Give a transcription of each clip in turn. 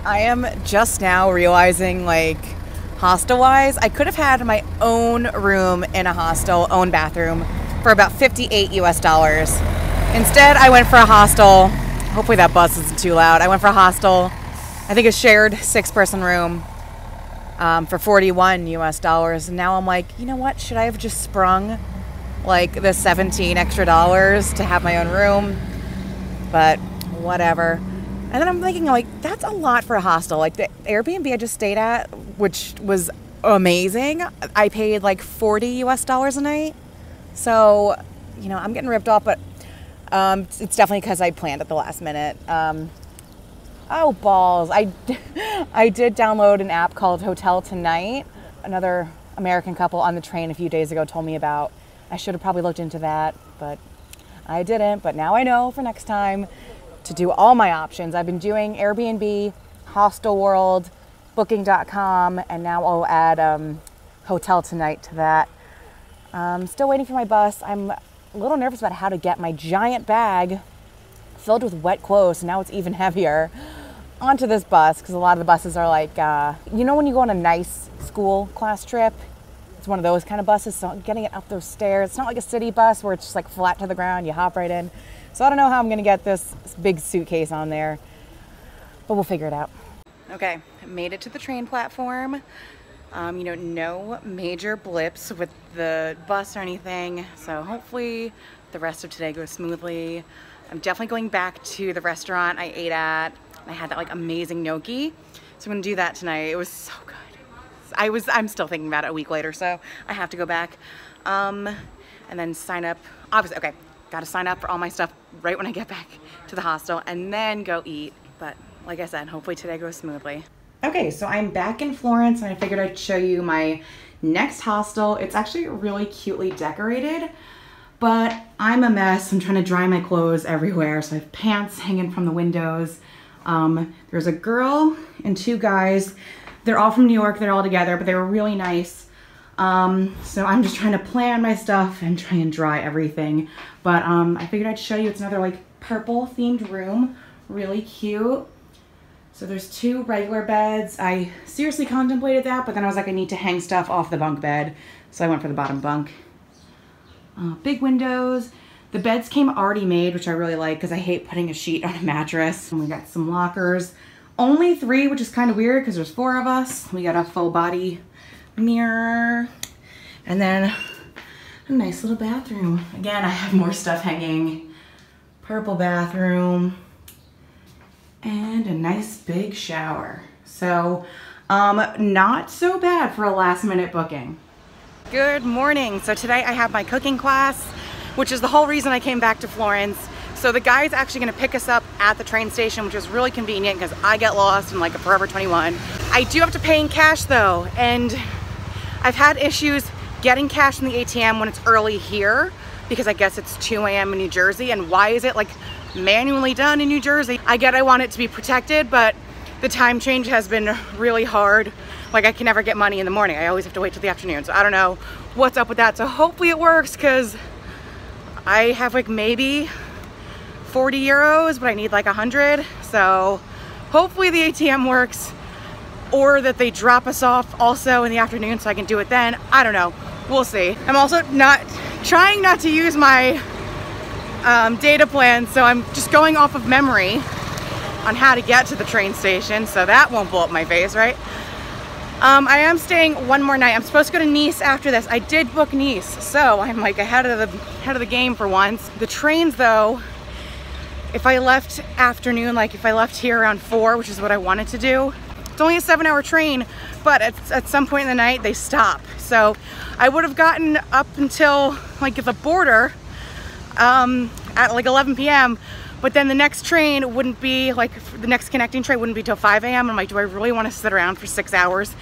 I am just now realizing, like, hostel-wise, I could have had my own room in a hostel, own bathroom, for about $58 US. Instead, I went for a hostel. Hopefully that bus isn't too loud. I went for a hostel, I think a shared 6-person room, for $41 US. And now I'm like, you know what? Should I have just sprung like the $17 extra to have my own room? But whatever. And then I'm thinking, like, that's a lot for a hostel. Like, the Airbnb I just stayed at, which was amazing, I paid like $40 US a night. So, you know, I'm getting ripped off, but it's definitely because I planned at the last minute. Oh, balls. I did download an app called Hotel Tonight. Another American couple on the train a few days ago told me about. I should have probably looked into that, but I didn't. But now I know for next time to do all my options. I've been doing Airbnb, Hostel World, Booking.com, and now I'll add Hotel Tonight to that. Still waiting for my bus. I'm a little nervous about how to get my giant bag filled with wet clothes, and now it's even heavier, onto this bus, because a lot of the buses are like, you know when you go on a nice school class trip? It's one of those kind of buses, so getting it up those stairs, it's not like a city bus where it's just like flat to the ground, you hop right in. So I don't know how I'm going to get this big suitcase on there, but we'll figure it out. Okay, I made it to the train platform. You know, no major blips with the bus or anything, so hopefully the rest of today goes smoothly. I'm definitely going back to the restaurant I ate at. I had that like amazing gnocchi, so I'm gonna do that tonight. It was so good. I'm still thinking about it a week later, so I have to go back. And then sign up, obviously, okay, gotta sign up for all my stuff right when I get back to the hostel and then go eat. But like I said, hopefully today goes smoothly. Okay, so I'm back in Florence and I figured I'd show you my next hostel. It's actually really cutely decorated, but I'm a mess. I'm trying to dry my clothes everywhere. So I have pants hanging from the windows. There's a girl and 2 guys. They're all from New York. They're all together, but they were really nice. So I'm just trying to plan my stuff and try and dry everything. But I figured I'd show you. It's another like purple themed room. Really cute. So there's 2 regular beds. I seriously contemplated that, but then I was like, I need to hang stuff off the bunk bed. So I went for the bottom bunk. Big windows. The beds came already made, which I really like because I hate putting a sheet on a mattress. And we got some lockers. Only 3, which is kind of weird because there's 4 of us. We got a full body mirror. And then a nice little bathroom. Again, I have more stuff hanging. Purple bathroom. And a nice big shower. So, not so bad for a last minute booking. Good morning. So today I have my cooking class, which is the whole reason I came back to Florence. So the guy's actually gonna pick us up at the train station, which is really convenient because I get lost in like a Forever 21. I do have to pay in cash though, and I've had issues getting cash in the ATM when it's early here because I guess it's 2 a.m. in New Jersey. And why is it like manually done in New Jersey? I get I want it to be protected, but the time change has been really hard. Like I can never get money in the morning. I always have to wait till the afternoon. So I don't know what's up with that. So hopefully it works because I have like maybe 40 euros, but I need like 100. So hopefully the ATM works, or that they drop us off also in the afternoon so I can do it then. I don't know. We'll see. I'm also trying not to use my data plan, so I'm just going off of memory on how to get to the train station, so that won't blow up my face, right? I am staying one more night. I'm supposed to go to Nice after this. I did book Nice, so I'm like ahead of the game for once. The trains though, if I left afternoon, like if I left here around 4, which is what I wanted to do, it's only a 7-hour train, but at some point in the night they stop. So I would have gotten up until like the border at like 11 p.m. But then the next train wouldn't be like, the next connecting train wouldn't be till 5 a.m. I'm like, do I really want to sit around for 6 hours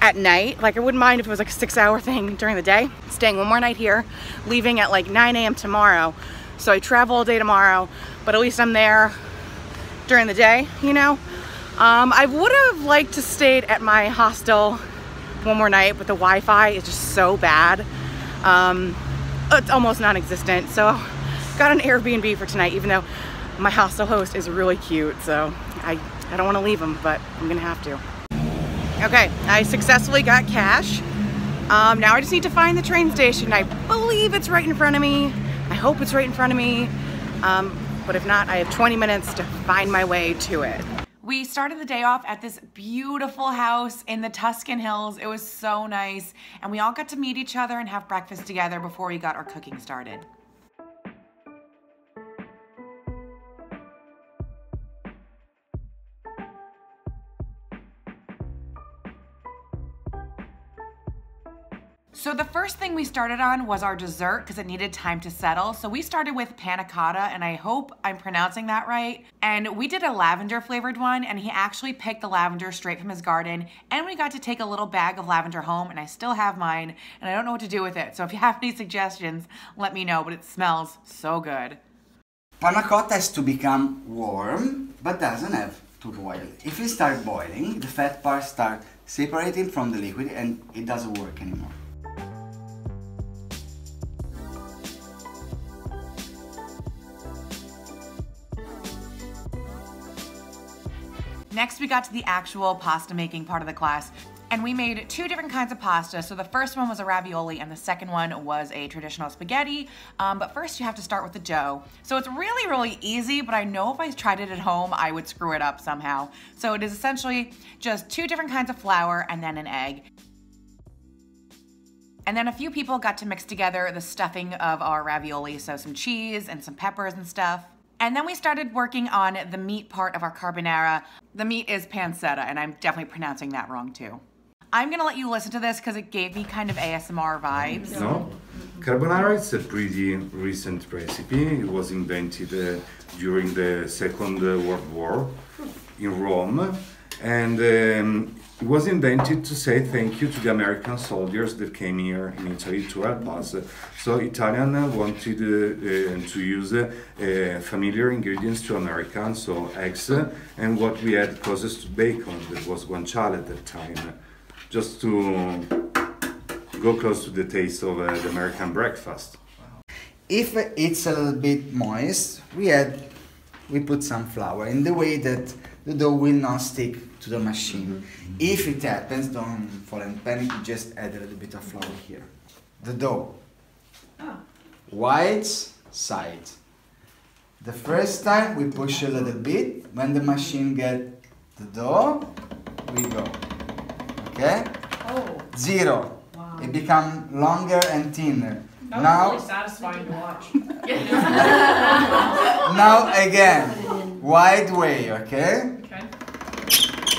at night? Like I wouldn't mind if it was like a 6-hour thing during the day. Staying one more night here, leaving at like 9 a.m. tomorrow. So I travel all day tomorrow, but at least I'm there during the day, you know? I would have liked to stayed at my hostel one more night, but the Wi-Fi is just so bad. It's almost non-existent. So got an Airbnb for tonight, even though my hostel host is really cute. So I I don't want to leave them, but I'm gonna have to. Okay, I successfully got cash. Now I just need to find the train station. I believe it's right in front of me. I hope it's right in front of me. But if not, I have 20 minutes to find my way to it. We started the day off at this beautiful house in the Tuscan Hills. It was so nice. And we all got to meet each other and have breakfast together before we got our cooking started. So the first thing we started on was our dessert because it needed time to settle. So we started with panna cotta, and I hope I'm pronouncing that right. And we did a lavender flavored one, and he actually picked the lavender straight from his garden. And we got to take a little bag of lavender home, and I still have mine, and I don't know what to do with it. So if you have any suggestions, let me know, but it smells so good. Panna cotta has to become warm, but doesn't have to boil. If it starts boiling, the fat parts start separating from the liquid, and it doesn't work anymore. Next, we got to the actual pasta making part of the class, and we made two different kinds of pasta. So the first one was a ravioli, and the second one was a traditional spaghetti. But first, you have to start with the dough. So it's really, really easy, but I know if I tried it at home, I would screw it up somehow. So it is essentially just two different kinds of flour and then an egg. And then a few people got to mix together the stuffing of our ravioli, so some cheese and some peppers and stuff. And then we started working on the meat part of our carbonara. The meat is pancetta, and I'm definitely pronouncing that wrong too. I'm gonna let you listen to this because it gave me kind of ASMR vibes. No, carbonara is a pretty recent recipe. It was invented during the Second World War in Rome, and it was invented to say thank you to the American soldiers that came here in Italy to help us. So Italian wanted to use familiar ingredients to American, so eggs, and what we had closest to bacon, that was guanciale at that time, just to go close to the taste of the American breakfast. If it's a little bit moist, we put some flour in the way that the dough will not stick to the machine. If it happens, don't fall in panic, you just add a little bit of flour here. The dough. White side. The first time we push a little bit, when the machine gets the dough, we go. Okay? Oh. 0. Wow. It becomes longer and thinner. That was Now, really satisfying to watch. now again, wide way, okay? Okay.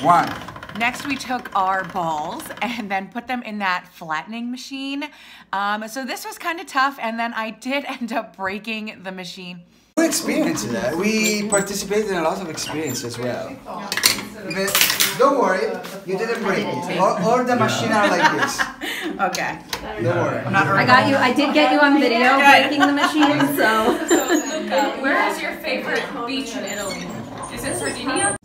1. Next, we took our balls and then put them in that flattening machine. So this was kind of tough, and then I did end up breaking the machine. We experienced that. We participated in a lot of experience as well. But don't worry, you didn't break it. All the machine are like this. Okay. Don't worry. I got you. I did get you on video breaking the machine, so. Luca, where is your favorite beach in Italy? Is it Sardinia?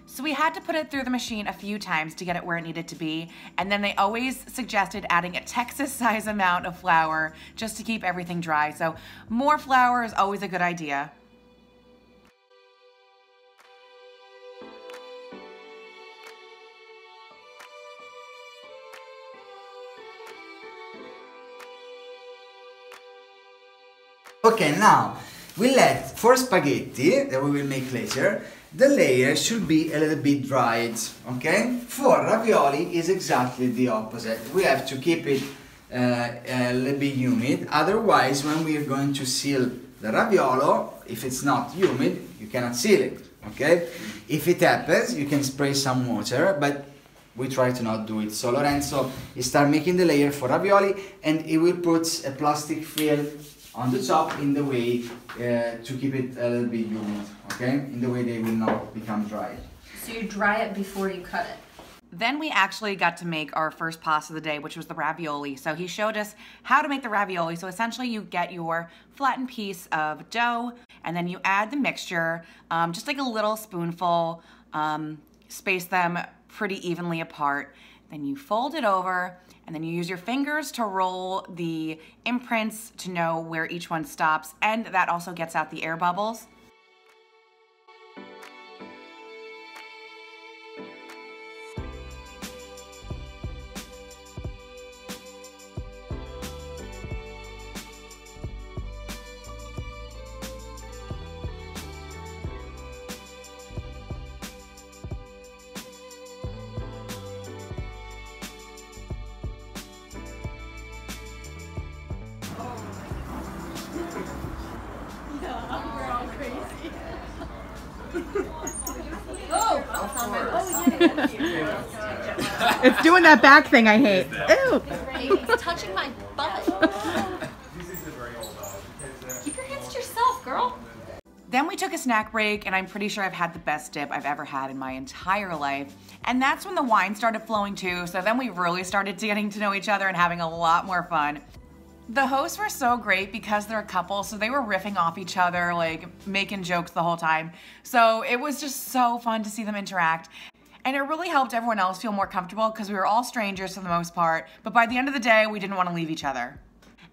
So we had to put it through the machine a few times to get it where it needed to be, and then they always suggested adding a Texas-size amount of flour just to keep everything dry. So more flour is always a good idea. Okay, now we let for spaghetti that we will make later. The layer should be a little bit dried, okay? For ravioli is exactly the opposite. We have to keep it a little bit humid, otherwise when we are going to seal the raviolo, if it's not humid, you cannot seal it, okay? If it happens, you can spray some water, but we try to not do it. So Lorenzo start making the layer for ravioli, and he will put a plastic film on the top in the way to keep it a little bit humid, okay? In the way they will not become dry. So you dry it before you cut it. Then we actually got to make our first pasta of the day, which was the ravioli. So he showed us how to make the ravioli. So essentially you get your flattened piece of dough, and then you add the mixture, just like a little spoonful, space them pretty evenly apart. Then you fold it over, and then you use your fingers to roll the imprints to know where each one stops, and that also gets out the air bubbles. It's doing that back thing I hate. Ew. It's touching my butt. Keep your hands to yourself, girl. Then we took a snack break, and I'm pretty sure I've had the best dip I've ever had in my entire life. And that's when the wine started flowing too, so then we really started getting to know each other and having a lot more fun. The hosts were so great because they're a couple, so they were riffing off each other, like making jokes the whole time. So it was just so fun to see them interact. And it really helped everyone else feel more comfortable because we were all strangers for the most part, but by the end of the day, we didn't want to leave each other.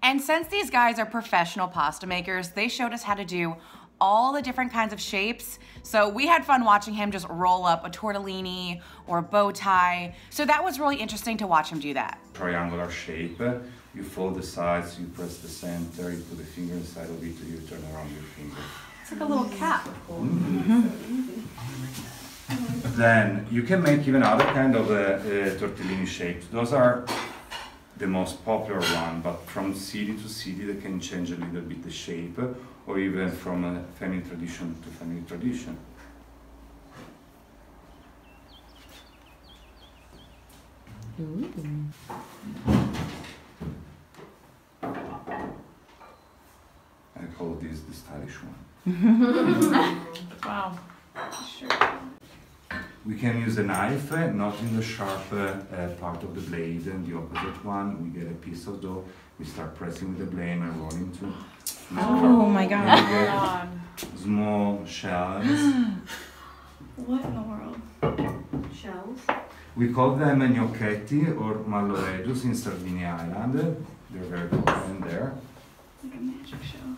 And since these guys are professional pasta makers, they showed us how to do all the different kinds of shapes. So we had fun watching him just roll up a tortellini or a bow tie. So that was really interesting to watch him do that. Triangular shape, you fold the sides, you press the center, you put the finger inside of it, you turn around your finger. It's like a little cap. Then you can make even other kind of tortellini shapes. Those are the most popular one, but from city to city they can change a little bit the shape, or even from a family tradition to family tradition. I call this the stylish one. Wow. We can use a knife, not in the sharp part of the blade, and the opposite one. We get a piece of dough, we start pressing with the blade and rolling to. Oh my And God. we get small shells. What in the world? Shells? We call them gnocchetti or malloredus in Sardinia Island. They're very common there. Like a magic show.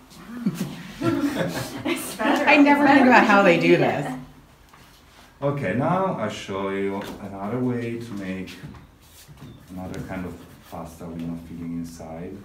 I never think about how they do this. Okay, now I'll show you another way to make another kind of pasta with no filling inside.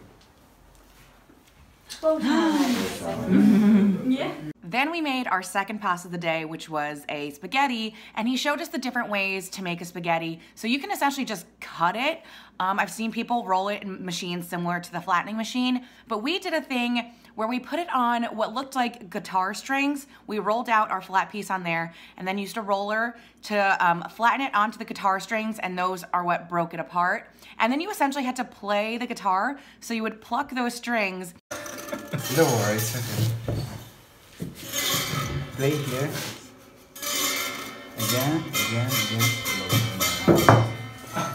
Yeah. Then we made our second pasta of the day, which was a spaghetti, and he showed us the different ways to make a spaghetti. So you can essentially just cut it. I've seen people roll it in machines similar to the flattening machine, but we did a thing where we put it on what looked like guitar strings. We rolled out our flat piece on there and then used a roller to flatten it onto the guitar strings, and those are what broke it apart. And then you essentially had to play the guitar, so you would pluck those strings. Don't worry, it's okay. Play here. Again.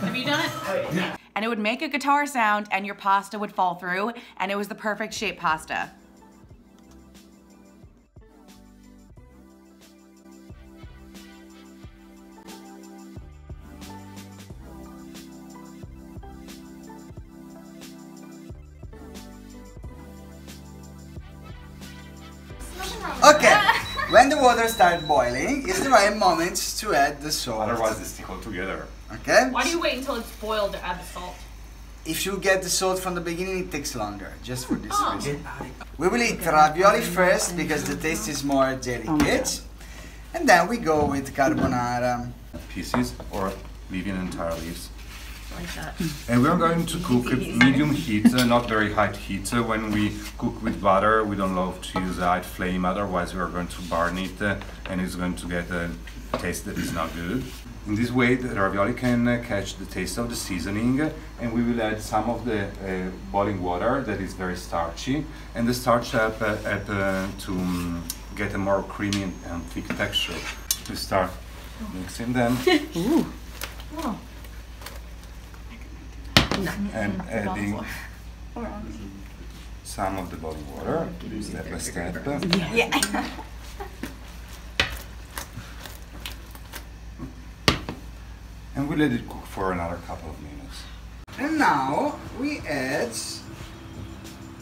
Have you done it? Oh, yeah. And it would make a guitar sound and your pasta would fall through, and it was the perfect shaped pasta. Okay, when the water starts boiling, it's the right moment to add the salt. Otherwise they stick all together. Okay? Why do you wait until it's boiled to add the salt? If you get the salt from the beginning, it takes longer, just for this reason. We will eat ravioli first because the taste is more delicate. And then we go with carbonara. Pieces or leaving entire leaves. Like that. And we're going to cook at medium heat, not very high heat. When we cook with butter, we don't love to use a high flame, otherwise we are going to burn it and it's going to get a taste that is not good. In this way, the ravioli can catch the taste of the seasoning, and we will add some of the boiling water that is very starchy, and the starch help to get a more creamy and thick texture. We start mixing them. Ooh. Oh. And adding some of the boiling water, step by step. Yeah. And we let it cook for another couple of minutes. And now we add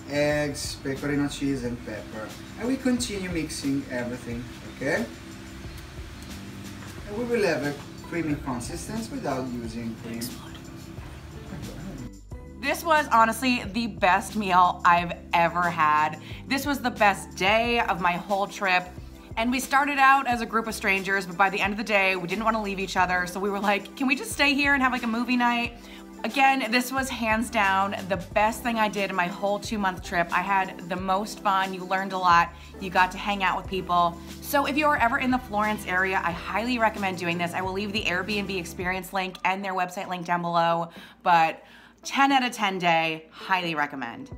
eggs, pecorino cheese and pepper. And we continue mixing everything, okay? And we will have a creamy consistency without using cream. This was honestly the best meal I've ever had. This was the best day of my whole trip. And we started out as a group of strangers, but by the end of the day, we didn't want to leave each other. So we were like, can we just stay here and have like a movie night? Again, this was hands down the best thing I did in my whole 2-month trip. I had the most fun, you learned a lot, you got to hang out with people. So if you are ever in the Florence area, I highly recommend doing this. I will leave the Airbnb experience link and their website link down below, but 10 out of 10 day, highly recommend.